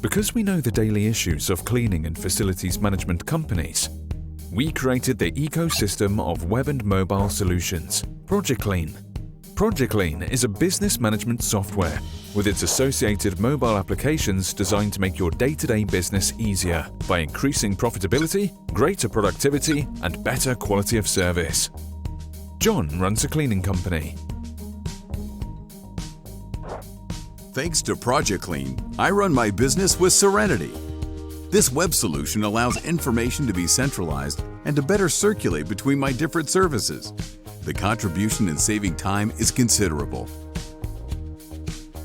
Because we know the daily issues of cleaning and facilities management companies, we created the ecosystem of web and mobile solutions, Progiclean. Progiclean is a business management software with its associated mobile applications designed to make your day-to-day business easier by increasing profitability, greater productivity, and better quality of service. John runs a cleaning company. Thanks to Progiclean, I run my business with serenity. This web solution allows information to be centralized and to better circulate between my different services. The contribution in saving time is considerable.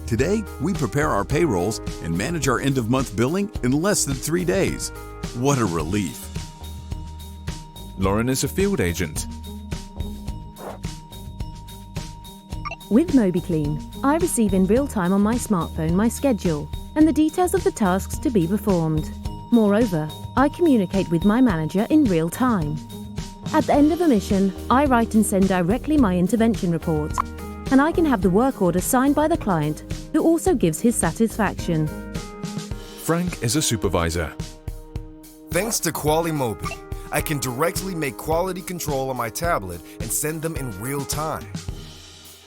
Today, we prepare our payrolls and manage our end-of-month billing in less than 3 days. What a relief! Lauren is a field agent. With Mobiclean, I receive in real time on my smartphone my schedule and the details of the tasks to be performed. Moreover, I communicate with my manager in real time. At the end of a mission, I write and send directly my intervention report, and I can have the work order signed by the client, who also gives his satisfaction. Frank is a supervisor. Thanks to Qualimobi, I can directly make quality control on my tablet and send them in real time.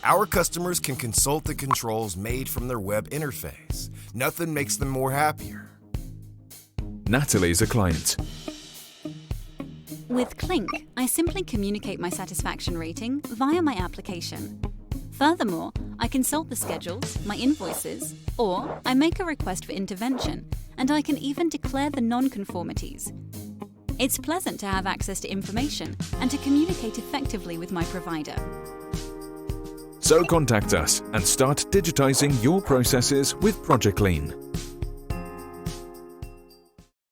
Our customers can consult the controls made from their web interface. Nothing makes them more happier. Natalie is a client. With Clink, I simply communicate my satisfaction rating via my application. Furthermore, I consult the schedules, my invoices, or I make a request for intervention, and I can even declare the non-conformities. It's pleasant to have access to information and to communicate effectively with my provider. So contact us and start digitizing your processes with Progiclean.